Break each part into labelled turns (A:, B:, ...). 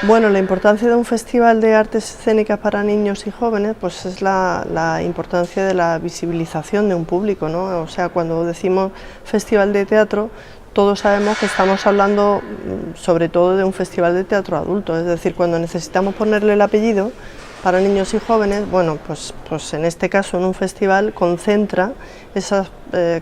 A: Bueno, la importancia de un festival de artes escénicas para niños y jóvenes, pues es la importancia de la visibilización de un público, ¿no? O sea, cuando decimos festival de teatro, todos sabemos que estamos hablando sobre todo de un festival de teatro adulto, es decir, cuando necesitamos ponerle el apellido para niños y jóvenes, bueno, pues en este caso en un festival concentra esas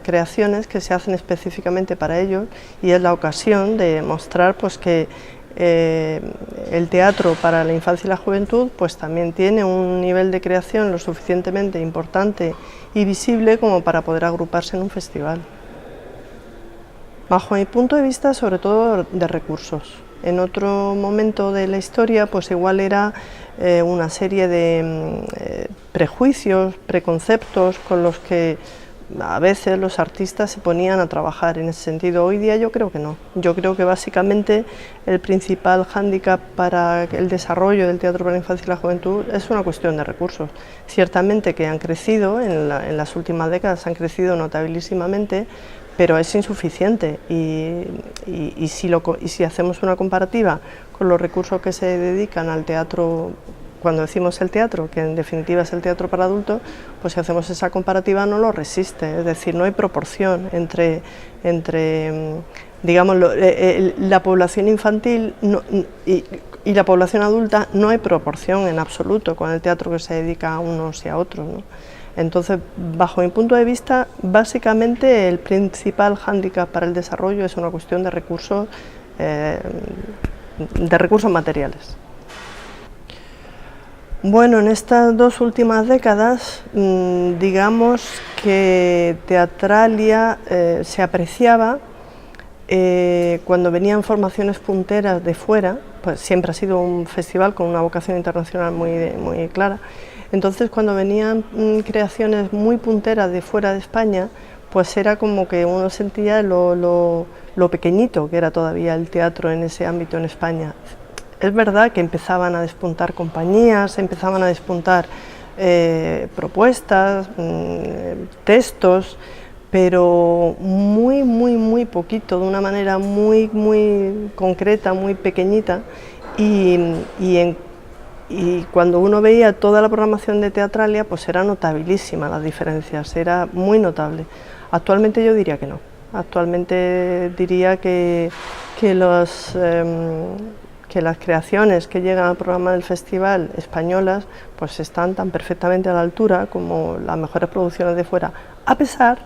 A: creaciones que se hacen específicamente para ellos y es la ocasión de mostrar pues que el teatro para la infancia y la juventud pues también tiene un nivel de creación lo suficientemente importante y visible como para poder agruparse en un festival. Bajo mi punto de vista, sobre todo de recursos. En otro momento de la historia, pues igual era una serie de prejuicios, preconceptos con los que a veces los artistas se ponían a trabajar en ese sentido. Hoy día yo creo que no. Yo creo que básicamente el principal hándicap para el desarrollo del teatro para la infancia y la juventud es una cuestión de recursos. Ciertamente que han crecido, en las últimas décadas han crecido notabilísimamente, pero es insuficiente y si hacemos una comparativa con los recursos que se dedican al teatro, cuando decimos el teatro, que en definitiva es el teatro para adultos, pues si hacemos esa comparativa no lo resiste, es decir, no hay proporción entre digamos, la población infantil y la población adulta, no hay proporción en absoluto con el teatro que se dedica a unos y a otros, ¿no? Entonces, bajo mi punto de vista, básicamente el principal hándicap para el desarrollo es una cuestión de recursos materiales. Bueno, en estas dos últimas décadas, digamos que Teatralia se apreciaba cuando venían formaciones punteras de fuera, pues siempre ha sido un festival con una vocación internacional muy clara. Entonces, cuando venían creaciones muy punteras de fuera de España, pues era como que uno sentía lo pequeñito que era todavía el teatro en ese ámbito en España. Es verdad que empezaban a despuntar compañías, empezaban a despuntar propuestas, textos, pero muy poquito, de una manera muy concreta, muy pequeñita, y cuando uno veía toda la programación de Teatralia, pues era notabilísima las diferencias, era muy notable. Actualmente yo diría que no. Actualmente diría que las creaciones que llegan al programa del festival españolas pues están tan perfectamente a la altura como las mejores producciones de fuera, a pesar,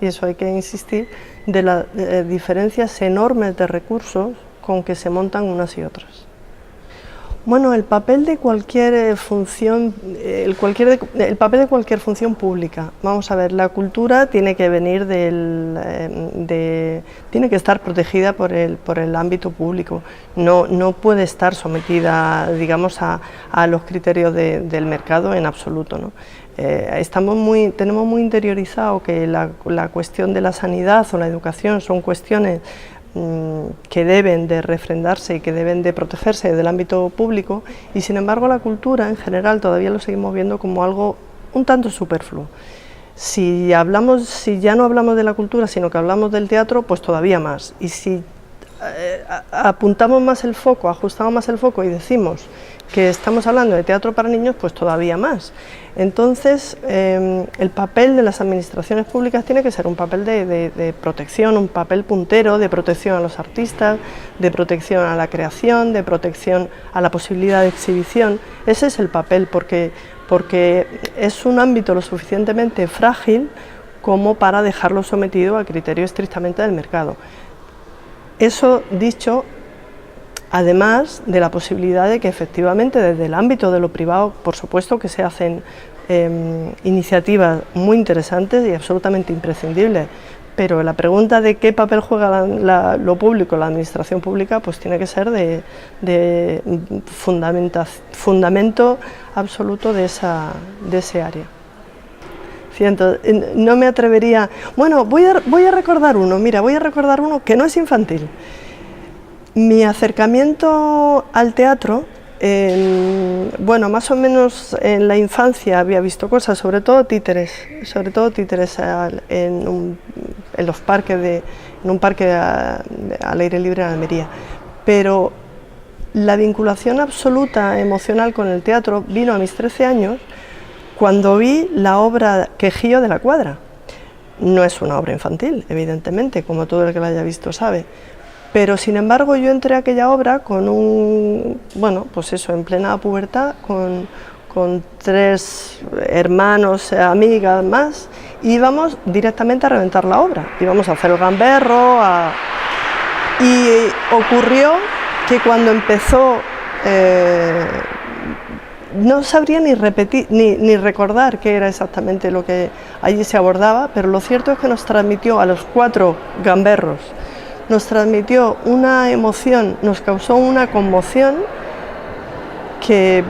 A: y eso hay que insistir, de las diferencias enormes de recursos con que se montan unas y otras. Bueno, el papel de cualquier función, el papel de cualquier función pública. Vamos a ver, la cultura tiene que venir tiene que estar protegida por el ámbito público. No puede estar sometida, digamos, a los criterios del mercado en absoluto, ¿no? Tenemos muy interiorizado que la cuestión de la sanidad o la educación son cuestiones que deben de refrendarse y que deben de protegerse del ámbito público, y sin embargo la cultura en general todavía lo seguimos viendo como algo un tanto superfluo. Si ya no hablamos de la cultura, sino que hablamos del teatro, pues todavía más. Y si apuntamos más el foco, ajustamos más el foco y decimos que estamos hablando de teatro para niños, pues todavía más. Entonces, el papel de las administraciones públicas tiene que ser un papel de protección, un papel puntero, de protección a los artistas, de protección a la creación, de protección a la posibilidad de exhibición. Ese es el papel, porque es un ámbito lo suficientemente frágil como para dejarlo sometido a criterios estrictamente del mercado. Eso dicho, además de la posibilidad de que efectivamente desde el ámbito de lo privado, por supuesto que se hacen iniciativas muy interesantes y absolutamente imprescindibles, pero la pregunta de qué papel juega lo público, la administración pública, pues tiene que ser de fundamento absoluto de ese área. No me atrevería... Bueno, voy a recordar uno, voy a recordar uno que no es infantil. Mi acercamiento al teatro, bueno, más o menos en la infancia había visto cosas, sobre todo títeres en los parques, en un parque al aire libre en Almería, pero La vinculación absoluta emocional con el teatro vino a mis 13 años cuando vi la obra Quejío de la Cuadra. No es una obra infantil, evidentemente, como todo el que la haya visto sabe, pero sin embargo yo entré a aquella obra con pues eso, en plena pubertad, con 3 hermanos, amigas más, y íbamos directamente a reventar la obra, íbamos a hacer el gamberro, y ocurrió que cuando empezó, no sabría ni repetir, ni recordar qué era exactamente lo que allí se abordaba, pero lo cierto es que nos transmitió a los 4 gamberros, nos transmitió una emoción, nos causó una conmoción que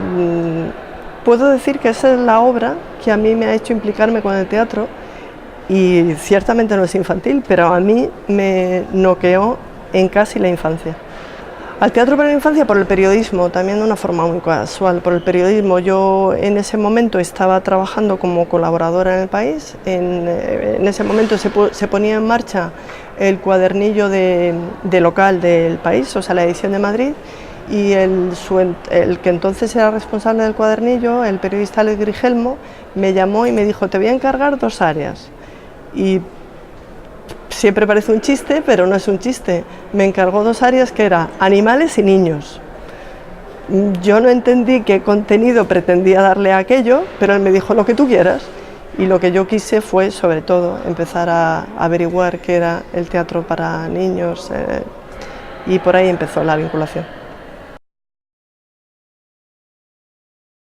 A: puedo decir que esa es la obra que a mí me ha hecho implicarme con el teatro, y ciertamente no es infantil, pero a mí me noqueó en casi la infancia. Al teatro para la infancia por el periodismo, también de una forma muy casual, por el periodismo. Yo en ese momento estaba trabajando como colaboradora en El País, en ese momento se ponía en marcha el cuadernillo de local del País, o sea, la edición de Madrid, y el que entonces era responsable del cuadernillo, el periodista Alex Grigelmo, me llamó y me dijo: te voy a encargar 2 áreas. Y siempre parece un chiste, pero no es un chiste. Me encargó 2 áreas que eran animales y niños. Yo no entendí qué contenido pretendía darle a aquello, pero él me dijo: lo que tú quieras. Y lo que yo quise fue, sobre todo, empezar a averiguar qué era el teatro para niños, y por ahí empezó la vinculación.